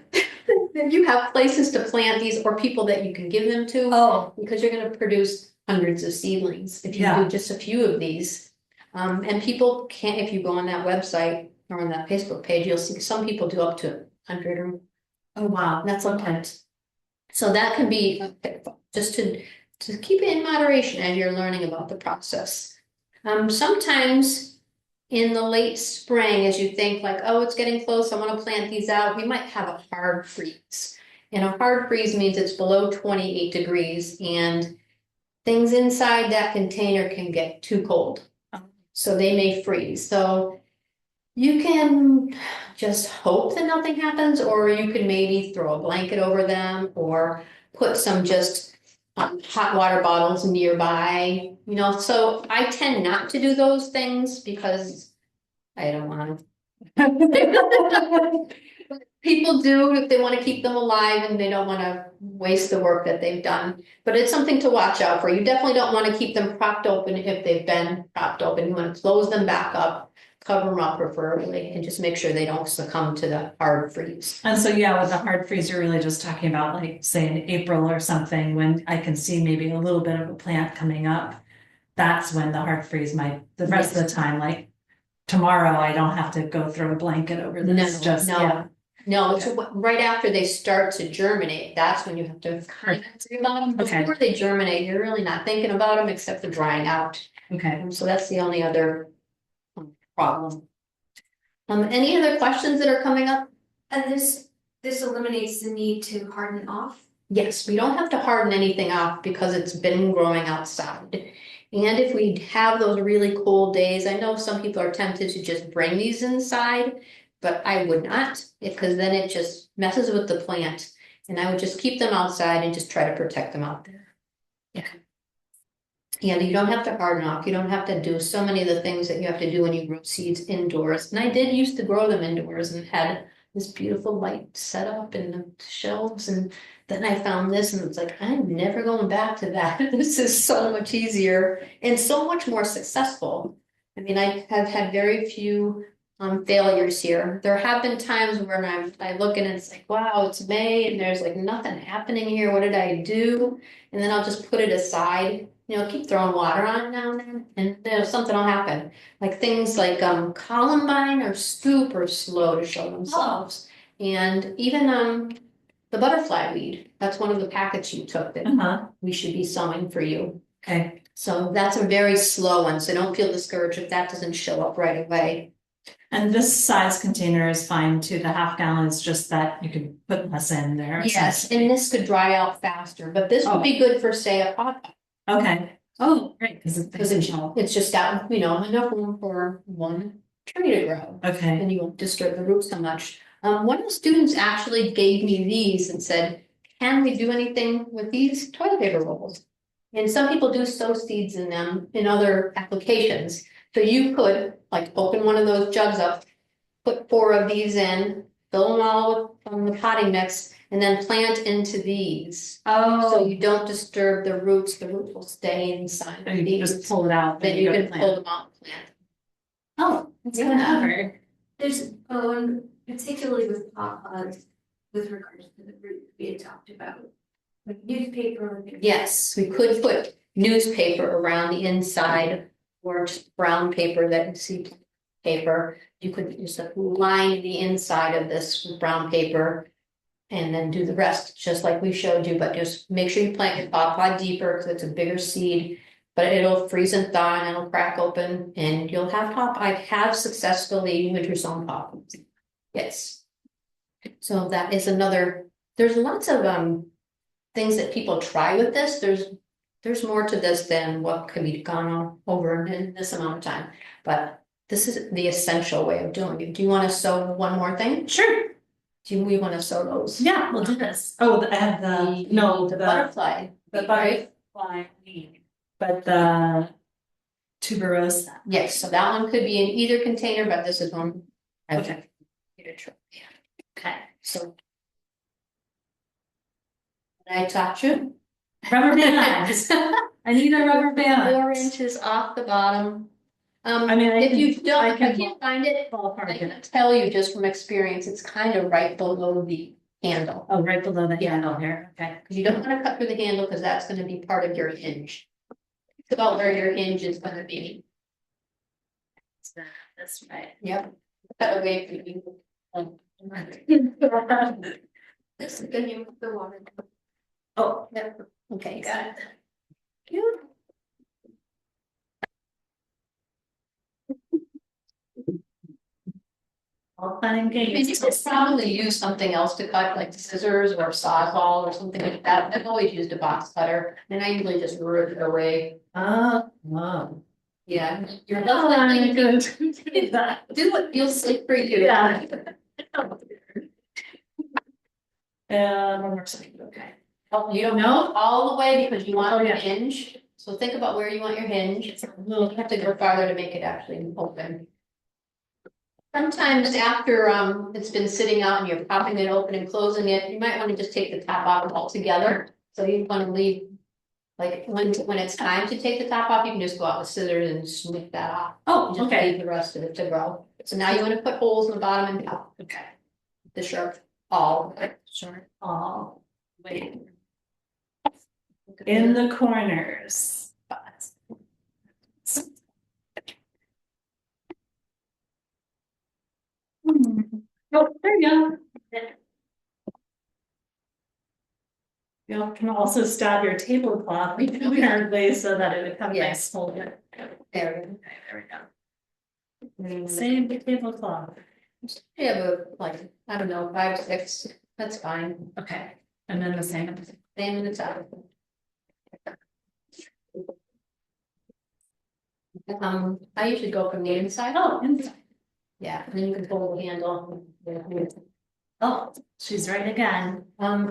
[SPEAKER 1] that you have places to plant these or people that you can give them to.
[SPEAKER 2] Oh,
[SPEAKER 1] Because you're going to produce hundreds of seedlings if you
[SPEAKER 2] Yeah.
[SPEAKER 1] do just a few of these. And people can't, if you go on that website or on that Facebook page, you'll see some people do up to 100 or
[SPEAKER 2] oh wow.
[SPEAKER 1] that's okay. So that can be a pitfall, just to keep it in moderation as you're learning about the process. Sometimes in the late spring, as you think like, oh, it's getting close, I want to plant these out, we might have a hard freeze. And a hard freeze means it's below 28 degrees and things inside that container can get too cold. So they may freeze. So you can just hope that nothing happens, or you can maybe throw a blanket over them or put some just hot water bottles nearby, so I tend not to do those things because I don't want to. People do if they want to keep them alive and they don't want to waste the work that they've done. But it's something to watch out for. You definitely don't want to keep them propped open if they've been propped open. You want to close them back up, cover them up preferably, and just make sure they don't succumb to the hard freeze.
[SPEAKER 2] And so, yeah, with the hard freeze, you're really just talking about like, say in April or something, when I can see maybe a little bit of a plant coming up. That's when the hard freeze the rest of the time, like tomorrow, I don't have to go throw a blanket over this,
[SPEAKER 1] No, it's right after they start to germinate, that's when you have to kind of think about them.
[SPEAKER 2] Okay.
[SPEAKER 1] Before they germinate, you're really not thinking about them except for drying out.
[SPEAKER 2] Okay.
[SPEAKER 1] So that's the only other problem. Any other questions that are coming up?
[SPEAKER 3] And this eliminates the need to harden off.
[SPEAKER 1] Yes, we don't have to harden anything off because it's been growing outside. And if we have those really cold days, I know some people are tempted to just bring these inside, but I would not, because then it just messes with the plant. And I would just keep them outside and just try to protect them out there. Yeah. And you don't have to harden off. You don't have to do so many of the things that you have to do when you grow seeds indoors. And I did used to grow them indoors and had this beautiful light set up in the shelves. And then I found this and it's like, I'm never going back to that. This is so much easier and so much more successful. I mean, I have had very few failures here. There have been times where I look and it's like, wow, it's May and there's like nothing happening here. What did I do? And then I'll just put it aside, keep throwing water on it now and then, and something will happen. Like things like columbine are super slow to show themselves. And even the butterfly weed, that's one of the packets you took that we should be sowing for you.
[SPEAKER 2] Okay.
[SPEAKER 1] So that's a very slow one. So don't feel discouraged if that doesn't show up right away.
[SPEAKER 2] And this size container is fine too. The half gallon is just that you can put less in there.
[SPEAKER 1] Yes, and this could dry out faster, but this would be good for, say, a pot.
[SPEAKER 2] Okay. Oh, great. Because
[SPEAKER 1] it's just out, enough room for one tree to grow.
[SPEAKER 2] Okay.
[SPEAKER 1] And you won't disturb the roots so much. One of the students actually gave me these and said, can we do anything with these toilet paper rolls? And some people do sow seeds in them in other applications. So you could like open one of those jugs up, put 4 of these in, fill them all from the potting mix, and then plant into these. So
[SPEAKER 2] Oh,
[SPEAKER 1] you don't disturb the roots will stay inside.
[SPEAKER 2] and you just pull it out.
[SPEAKER 1] Then you
[SPEAKER 2] go
[SPEAKER 1] can
[SPEAKER 2] plant.
[SPEAKER 1] pull them out and plant.
[SPEAKER 2] Oh, that's
[SPEAKER 1] Yeah.
[SPEAKER 2] clever.
[SPEAKER 3] There's, particularly with pods, with regards to the root we had talked about. Like newspaper.
[SPEAKER 1] Yes, we could put newspaper around the inside or just brown paper that you see paper. You could just line the inside of this with brown paper and then do the rest, just like we showed you, but just make sure you plant your pod deeper because it's a bigger seed, but it'll freeze and thaw and it'll crack open and you'll have pop. I have successfully winter sown pop. Yes. So that is another, there's lots of things that people try with this. There's more to this than what can be gone over in this amount of time, but this is the essential way of doing it. Do you want to sew one more thing?
[SPEAKER 2] Sure.
[SPEAKER 1] Do we want to sew those?
[SPEAKER 2] Yeah, we'll do this. Oh, I have
[SPEAKER 1] The butterfly.
[SPEAKER 2] the
[SPEAKER 1] right?
[SPEAKER 2] butterfly leaf, but the tuberose.
[SPEAKER 1] Yes, so that one could be in either container, but this is one.
[SPEAKER 2] Okay.
[SPEAKER 1] Okay, so. I taught you.
[SPEAKER 2] Rubber bands. I need a rubber band.
[SPEAKER 1] 4 inches off the bottom.
[SPEAKER 2] I mean,
[SPEAKER 1] If you don't,
[SPEAKER 2] I
[SPEAKER 1] if I
[SPEAKER 2] can
[SPEAKER 1] can't find it, I
[SPEAKER 2] ballpark
[SPEAKER 1] can
[SPEAKER 2] it.
[SPEAKER 1] tell you just from experience, it's kind of right below the handle.
[SPEAKER 2] Oh, right below the
[SPEAKER 1] Yeah.
[SPEAKER 2] handle here. Okay.
[SPEAKER 1] Because you don't want to cut through the handle because that's going to be part of your hinge. It's about where your hinge is going to be.
[SPEAKER 2] That's right.
[SPEAKER 1] Yep. Cut away from you. This is going to the water.
[SPEAKER 2] Oh,
[SPEAKER 1] Yep. Okay, got it.
[SPEAKER 2] all fun and
[SPEAKER 1] You
[SPEAKER 2] games.
[SPEAKER 1] could probably use something else to cut, like scissors or sawzall or something like that. I've always used a box cutter, and I usually just rip it away.
[SPEAKER 2] Oh, wow.
[SPEAKER 1] Yeah, you're
[SPEAKER 2] Oh, I'm
[SPEAKER 1] definitely
[SPEAKER 2] good. Do that.
[SPEAKER 1] do what feels safe for you.
[SPEAKER 2] Yeah. One more second. Okay.
[SPEAKER 1] Oh, you don't know all the way because you want
[SPEAKER 2] Oh,
[SPEAKER 1] your
[SPEAKER 2] yeah.
[SPEAKER 1] hinge. So think about where you want your hinge.
[SPEAKER 2] It's a
[SPEAKER 1] You
[SPEAKER 2] little.
[SPEAKER 1] have to go farther to make it actually open. Sometimes after it's been sitting out and you're popping it open and closing it, you might want to just take the top off altogether. So you want to leave, like when it's time to take the top off, you can just go out with scissors and snip that off.
[SPEAKER 2] Oh,
[SPEAKER 1] And just
[SPEAKER 2] okay.
[SPEAKER 1] leave the rest of it to grow. So now you want to put holes in the bottom and top.
[SPEAKER 2] Okay.
[SPEAKER 1] The sharp all.
[SPEAKER 2] Sure. All wait.
[SPEAKER 1] Look at
[SPEAKER 2] In
[SPEAKER 1] that.
[SPEAKER 2] the corners. Oh, there you go. You can also stab your tablecloth weirdly so that it would have a
[SPEAKER 1] Yeah.
[SPEAKER 2] nice fold.
[SPEAKER 1] There
[SPEAKER 2] Okay, there we go.
[SPEAKER 1] we go.
[SPEAKER 2] Save the tablecloth.
[SPEAKER 1] You have a, like, I don't know, 5, 6, that's fine.
[SPEAKER 2] Okay, and then the same.
[SPEAKER 1] Same in the top. I usually go from the inside.
[SPEAKER 2] Oh, inside.
[SPEAKER 1] Yeah, and then you can pull the handle.
[SPEAKER 2] Oh, she's right again.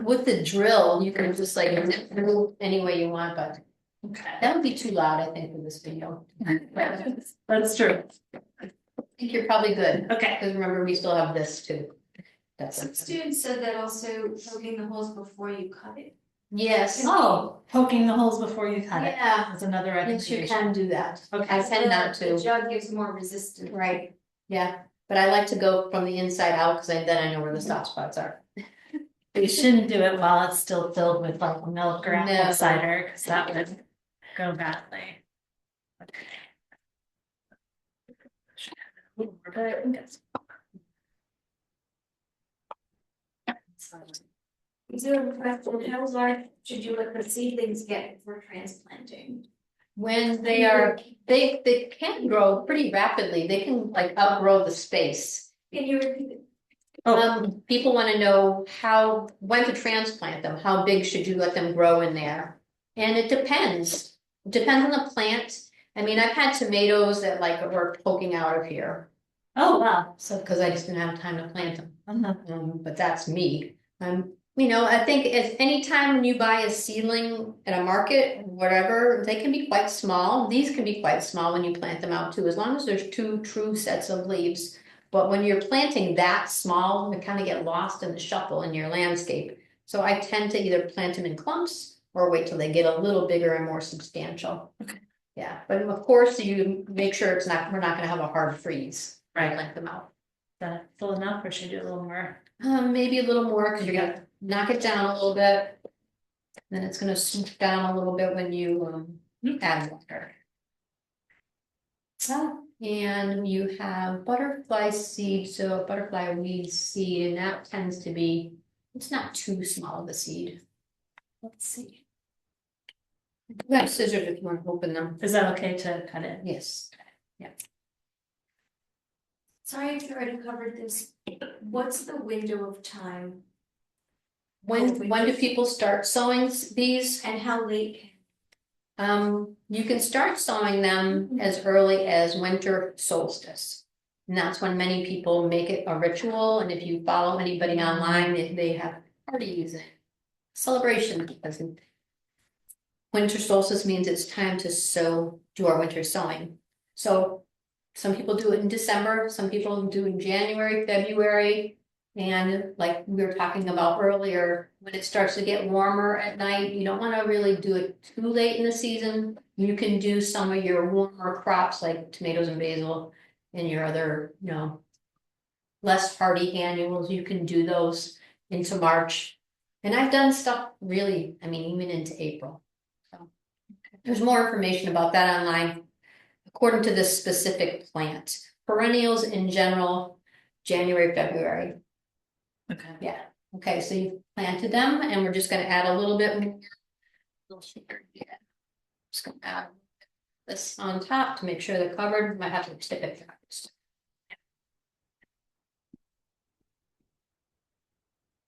[SPEAKER 1] With the drill, you can just like zip through any way you want, but
[SPEAKER 2] Okay.
[SPEAKER 1] that would be too loud, I think, for this video. I
[SPEAKER 2] That's true.
[SPEAKER 1] think you're probably good,
[SPEAKER 2] Okay.
[SPEAKER 1] because remember, we still have this too. That's
[SPEAKER 3] Some
[SPEAKER 1] it.
[SPEAKER 3] students said that also poking the holes before you cut it.
[SPEAKER 1] Yes,
[SPEAKER 2] Oh, poking the holes before you cut it.
[SPEAKER 1] yeah,
[SPEAKER 2] That's another
[SPEAKER 1] yes, you
[SPEAKER 2] recommendation.
[SPEAKER 1] can do that.
[SPEAKER 2] Okay.
[SPEAKER 1] I tend not
[SPEAKER 3] The
[SPEAKER 1] to,
[SPEAKER 3] jug gives more resistance.
[SPEAKER 1] right, yeah, but I like to go from the inside out, because then I know where the soft spots are.
[SPEAKER 2] You shouldn't do it while it's still filled with like milk or apple
[SPEAKER 1] No.
[SPEAKER 2] cider, because that would go badly.
[SPEAKER 3] Is there a question, how large should you let the seedlings get for transplanting?
[SPEAKER 1] When they can grow pretty rapidly, they can like outgrow the space.
[SPEAKER 3] Can you repeat it?
[SPEAKER 1] People wanna know when to transplant them, how big should you let them grow in there? And it depends on the plant. I mean, I've had tomatoes that like were poking out of here,
[SPEAKER 2] Oh, wow.
[SPEAKER 1] so, cause I just didn't have time to plant them.
[SPEAKER 2] Uh-huh.
[SPEAKER 1] But that's me. You know, I think if anytime when you buy a seedling at a market, whatever, they can be quite small. These can be quite small when you plant them out too, as long as there's two true sets of leaves. But when you're planting that small, they kind of get lost in the shuffle in your landscape. So I tend to either plant them in clumps or wait till they get a little bigger and more substantial.
[SPEAKER 2] Okay.
[SPEAKER 1] Yeah, but of course you make sure we're not gonna have a hard freeze.
[SPEAKER 2] Right.
[SPEAKER 1] Plant them out.
[SPEAKER 2] Is that full enough or should I do a little more?
[SPEAKER 1] Maybe a little more, because you're gonna knock it down a little bit. Then it's gonna swoop down a little bit when you add water. And you have butterfly seed, so butterfly weed seed, and that tends to be, it's not too small of a seed. Let's see. You have scissors if you want to open them.
[SPEAKER 2] Is that okay to cut it?
[SPEAKER 1] Yes.
[SPEAKER 3] Sorry if you already covered this, what's the window of time
[SPEAKER 1] When do people start sowing these?
[SPEAKER 3] and how late?
[SPEAKER 1] You can start sowing them as early as winter solstice. And that's when many people make it a ritual, and if you follow anybody online, they have parties and celebrations, because winter solstice means it's time to do our winter sowing. So some people do it in December, some people do it in January, February. And like we were talking about earlier, when it starts to get warmer at night, you don't want to really do it too late in the season. You can do some of your warmer crops like tomatoes and basil and your other, less hardy annuals. You can do those into March. And I've done stuff really, even into April. So there's more information about that online according to this specific plant. Perennials in general, January, February.
[SPEAKER 2] Okay.
[SPEAKER 1] Yeah, okay, so you've planted them and we're just gonna add a little bit more. Just gonna add this on top to make sure they're covered. Might have to stick it first.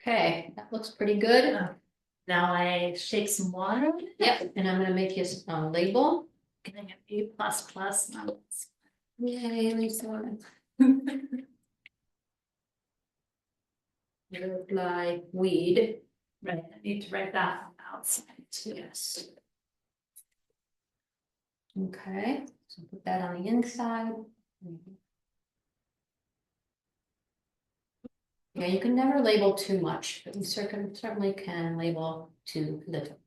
[SPEAKER 1] Okay, that looks pretty good.
[SPEAKER 2] Now I shake some water.
[SPEAKER 1] Yep, and I'm gonna make you a label.
[SPEAKER 2] Can I get A++?
[SPEAKER 1] Yay, Lisa. Butterfly weed.
[SPEAKER 2] Right, I need to write that on the outside too.
[SPEAKER 1] Yes. Okay, so put that on the inside. Yeah, you can never label too much, but you certainly can label too little.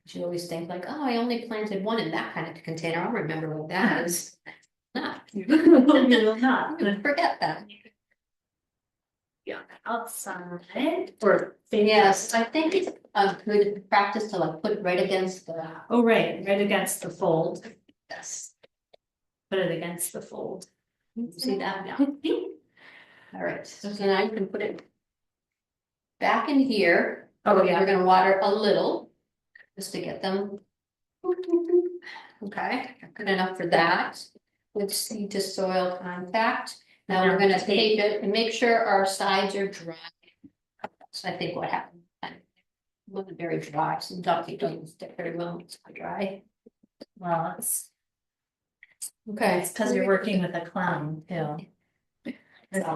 [SPEAKER 1] You always think like, oh, I only planted one in that kind of container. I'll remember what that is. Not.
[SPEAKER 2] You will not.
[SPEAKER 1] Forget that.
[SPEAKER 2] Yeah, outside or
[SPEAKER 1] Yes, I think it's a good practice to like put it right against the.
[SPEAKER 2] Oh, right against the fold.
[SPEAKER 1] Yes.
[SPEAKER 2] Put it against the fold.
[SPEAKER 1] See that? Yeah. All right, so now you can put it back in here.
[SPEAKER 2] Oh, yeah.
[SPEAKER 1] We're gonna water a little, just to get them. Okay, good enough for that. With seed to soil contact. Now we're gonna tape it and make sure our sides are dry. So I think what happened, it wasn't very dry, so duct tape doesn't stick very well, it's not dry.
[SPEAKER 2] Well, it's
[SPEAKER 1] Okay.
[SPEAKER 2] because you're working with a clown too.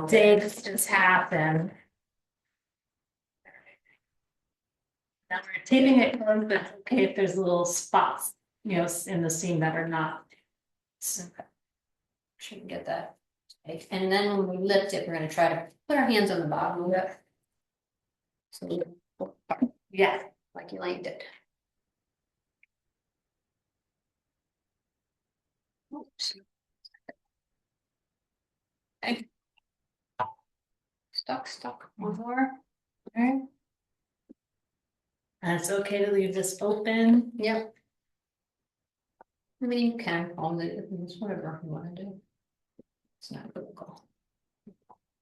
[SPEAKER 2] Things happen. Now we're taping it closed, but it's okay if there's little spots, in the seam that are not.
[SPEAKER 1] So, shouldn't get that. Okay. And then when we lift it, we're gonna try to put our hands on the bottom of it. So, yeah, like Elaine did. Oops. Okay. Stuck, one more. Okay.
[SPEAKER 2] And it's okay to leave this open.
[SPEAKER 1] Yep. You can call it, it's whatever you wanna do. It's not critical.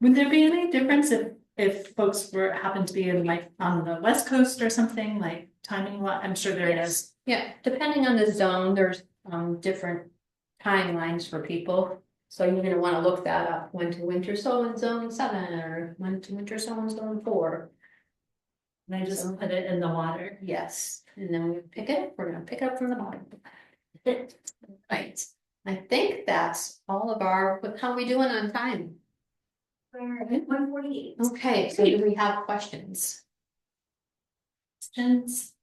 [SPEAKER 2] Would there be any difference if folks happen to be in like on the West Coast or something, like timing? I'm sure there is.
[SPEAKER 1] Yeah, depending on the zone, there's different timelines for people. So you're gonna wanna look that up, when to winter sow in zone 7 or when to winter sow in zone 4.
[SPEAKER 2] And I just put it in the water.
[SPEAKER 1] Yes, and then we're gonna pick it up from the bottom. Right, I think that's all of how are we doing on time?
[SPEAKER 3] We're at 1:48.
[SPEAKER 1] Okay, so do we have questions?
[SPEAKER 2] Questions?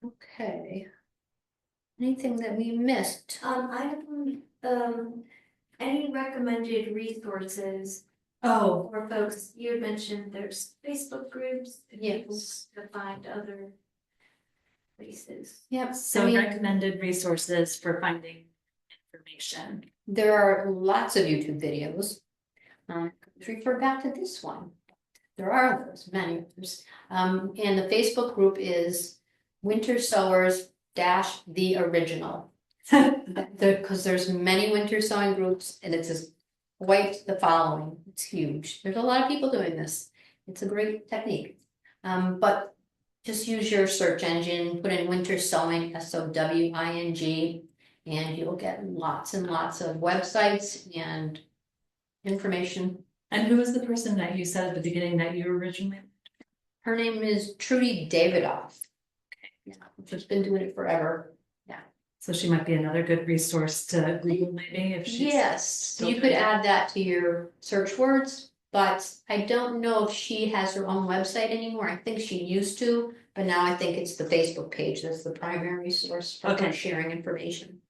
[SPEAKER 1] Okay. Anything that we missed?
[SPEAKER 3] I have any recommended resources
[SPEAKER 2] Oh,
[SPEAKER 3] for folks? You had mentioned there's Facebook groups. if people
[SPEAKER 1] Yes.
[SPEAKER 3] want to find other places.
[SPEAKER 1] Yep,
[SPEAKER 2] so
[SPEAKER 1] I mean,
[SPEAKER 2] recommended resources for finding information.
[SPEAKER 1] there are lots of YouTube videos. Refer back to this one. There are others, many others. And the Facebook group is Winter Sowers dash the original. Because there's many winter sowing groups and it's just quite the following. It's huge. There's a lot of people doing this. It's a great technique. But just use your search engine, put in winter sowing, SOWING, and you'll get lots and lots of websites and information.
[SPEAKER 2] And who was the person that you said at the beginning that you originally?
[SPEAKER 1] Her name is Trudy Davidoff. Yeah, she's been doing it forever.
[SPEAKER 2] So she might be another good resource to Google maybe if she's.
[SPEAKER 1] Yes,
[SPEAKER 2] still
[SPEAKER 1] you could
[SPEAKER 2] doing it.
[SPEAKER 1] add that to your search words, but I don't know if she has her own website anymore. I think she used to, but now I think it's the Facebook page that's the primary source for her
[SPEAKER 2] Okay.
[SPEAKER 1] sharing information.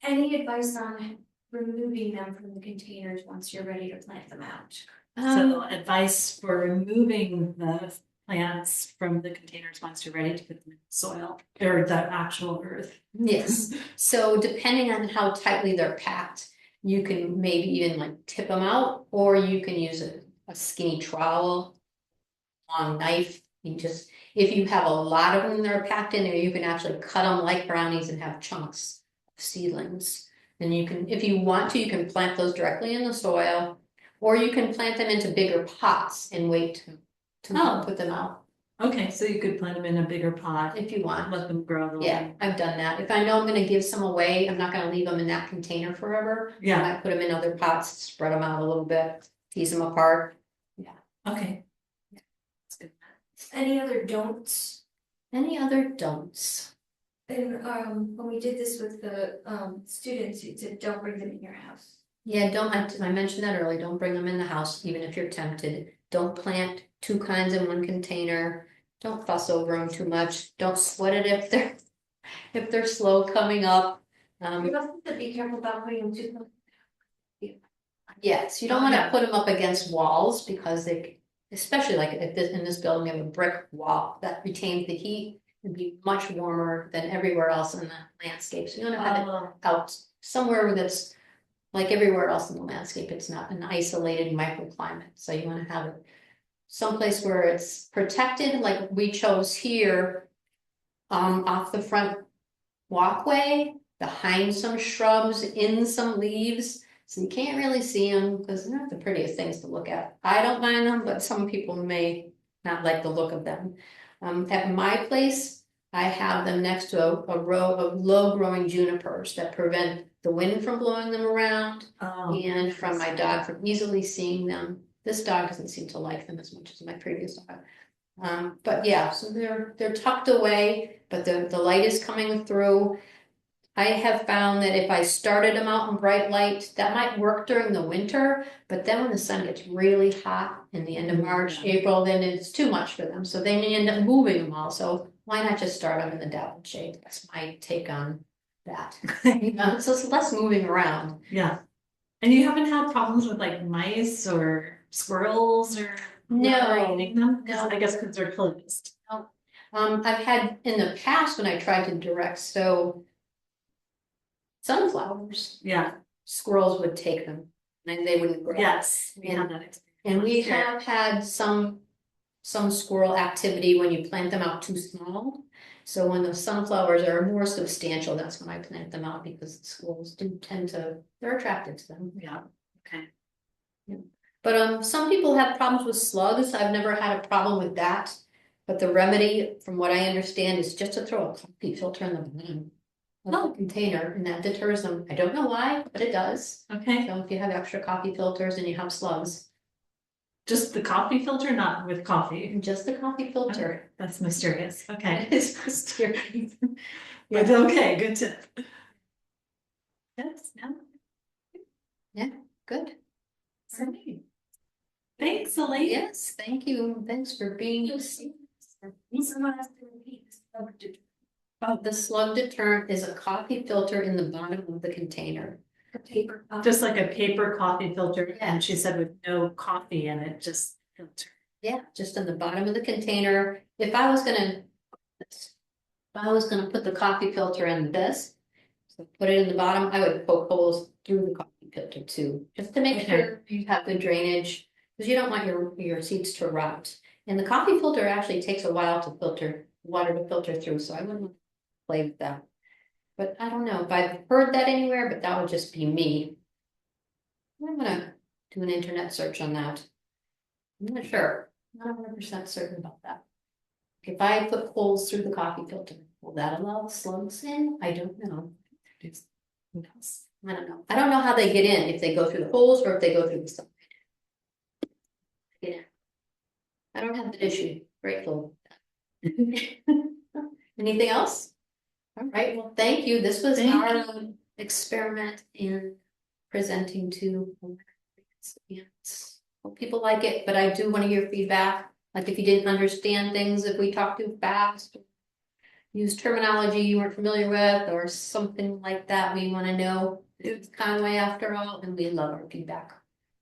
[SPEAKER 3] Any advice on removing them from the containers once you're ready to plant them out?
[SPEAKER 2] So advice for removing the plants from the containers once you're ready to put them in the soil or the actual earth.
[SPEAKER 1] Yes, so depending on how tightly they're packed, you can maybe even like tip them out, or you can use a skinny trowel, long knife. You just, if you have a lot of them that are packed in there, you can actually cut them like brownies and have chunks of seedlings. And you can, if you want to, you can plant those directly in the soil, or you can plant them into bigger pots and wait to
[SPEAKER 2] Oh.
[SPEAKER 1] put them out
[SPEAKER 2] Okay, so you could plant them in a bigger pot,
[SPEAKER 1] if you want.
[SPEAKER 2] let them grow a little.
[SPEAKER 1] Yeah, I've done that. If I know I'm gonna give some away, I'm not gonna leave them in that container forever. I
[SPEAKER 2] Yeah,
[SPEAKER 1] might put them in other pots, spread them out a little bit, tease them apart.
[SPEAKER 2] okay. That's good.
[SPEAKER 3] Any other don'ts?
[SPEAKER 1] Any other don'ts?
[SPEAKER 3] And when we did this with the students, you said don't bring them in your house.
[SPEAKER 1] Yeah, I mentioned that earlier, don't bring them in the house, even if you're tempted. Don't plant two kinds in one container. Don't fuss over them too much. Don't sweat it if they're slow coming up.
[SPEAKER 3] You also have to be careful about putting them too close.
[SPEAKER 1] Yes, you don't
[SPEAKER 2] Oh,
[SPEAKER 1] wanna
[SPEAKER 2] yeah.
[SPEAKER 1] put them up against walls because they, especially like if in this building, we have a brick wall that retains the heat and be much warmer than everywhere else in the landscape. So you wanna have it
[SPEAKER 2] Oh,
[SPEAKER 1] out somewhere that's like everywhere else in the landscape. It's not an isolated microclimate. So you wanna have it someplace where it's protected, like we chose here, off the front walkway, behind some shrubs, in some leaves. So you can't really see them because they're not the prettiest things to look at. I don't mind them, but some people may not like the look of them. At my place, I have them next to a row of low growing junipers that prevent the wind from blowing them around
[SPEAKER 2] oh.
[SPEAKER 1] and from my dog from easily seeing them. This dog doesn't seem to like them as much as my previous dog. But yeah, so they're tucked away, but the light is coming through. I have found that if I started them out in bright light, that might work during the winter, but then when the sun gets really hot in the end of March,
[SPEAKER 2] Yeah.
[SPEAKER 1] April, then it's too much for them. So they may end up moving them all. So why not just start them in the dappled shade? That's my take on that. So it's less moving around.
[SPEAKER 2] Yeah. And you haven't had problems with like mice or squirrels or whoever eating them? 'Cause
[SPEAKER 1] No.
[SPEAKER 2] I guess because they're closed.
[SPEAKER 1] I've had in the past when I tried to direct sow sunflowers,
[SPEAKER 2] Yeah,
[SPEAKER 1] squirrels would take them and they wouldn't grow.
[SPEAKER 2] yes, we
[SPEAKER 1] And-
[SPEAKER 2] had that experience.
[SPEAKER 1] And we
[SPEAKER 2] last year.
[SPEAKER 1] have had some squirrel activity when you plant them out too small. So when the sunflowers are more substantial, that's when I plant them out because the squirrels do tend to, they're attracted to them.
[SPEAKER 2] Yeah, okay.
[SPEAKER 1] But some people have problems with slugs. I've never had a problem with that. But the remedy, from what I understand, is just to throw a coffee filter in the bottom of the container, and that deters them. I don't know why, but it does.
[SPEAKER 2] Okay,
[SPEAKER 1] So if you have extra coffee filters and you have slugs,
[SPEAKER 2] just the coffee filter, not with coffee.
[SPEAKER 1] just the coffee filter.
[SPEAKER 2] That's mysterious. Okay.
[SPEAKER 1] It's mysterious.
[SPEAKER 2] But okay, good to. Yes, no.
[SPEAKER 1] Good.
[SPEAKER 2] So, thanks, Elaine.
[SPEAKER 1] Yes, thank you. Thanks for being.
[SPEAKER 3] Someone has to repeat this.
[SPEAKER 1] Oh, the slug deterrent is a coffee filter in the bottom of the container.
[SPEAKER 3] A paper.
[SPEAKER 2] Just like a paper coffee filter,
[SPEAKER 1] Yeah.
[SPEAKER 2] and she said with no coffee in it, just filter.
[SPEAKER 1] Yeah, just in the bottom of the container. If I was gonna put the coffee filter in this, so put it in the bottom, I would poke holes through the coffee filter too, just to make
[SPEAKER 2] Okay.
[SPEAKER 1] sure you have good drainage, because you don't want your seeds to rot. And the coffee filter actually takes a while to filter, water to filter through, so I wouldn't play with that. But I don't know if I've heard that anywhere, but that would just be me. I'm gonna do an internet search on that. I'm not sure, not 100% certain about that. If I put holes through the coffee filter, will that allow the slugs in? I don't know.
[SPEAKER 2] Who knows?
[SPEAKER 1] I don't know. I don't know how they get in, if they go through the holes or if they go through the side. Yeah. I don't have the issue. Grateful. Anything else? All right, well, thank you. This was
[SPEAKER 2] Thank
[SPEAKER 1] our experiment in presenting to. Yes. Hope people like it, but I do want to hear feedback. Like if you didn't understand things, if we talked too fast, use terminology you weren't familiar with, or something like that, we want to know. It's Conway after all, and we love our feedback.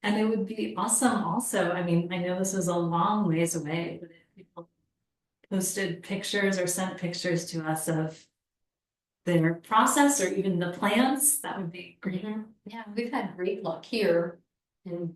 [SPEAKER 2] And it would be awesome also, I mean, I know this is a long ways away, but if people posted pictures or sent pictures to us of their process or even the plants, that would be great.
[SPEAKER 1] Yeah, we've had great luck here in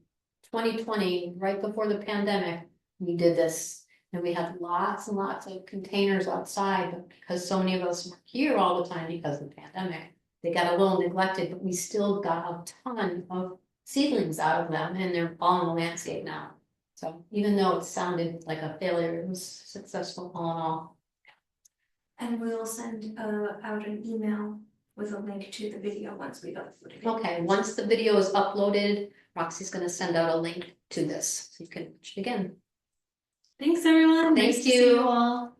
[SPEAKER 1] 2020, right before the pandemic. We did this and we had lots and lots of containers outside, but because so many of us were here all the time because of the pandemic, they got a little neglected, but we still got a ton of seedlings out of them and they're all in the landscape now. So even though it sounded like a failure, it was successful all in all.
[SPEAKER 3] And we will send out an email with a link to the video once we've uploaded it.
[SPEAKER 1] Okay, once the video is uploaded, Roxy's gonna send out a link to this, so you can watch it again.
[SPEAKER 2] Thanks, everyone.
[SPEAKER 1] Thank
[SPEAKER 2] Nice to see
[SPEAKER 1] you.
[SPEAKER 2] you all.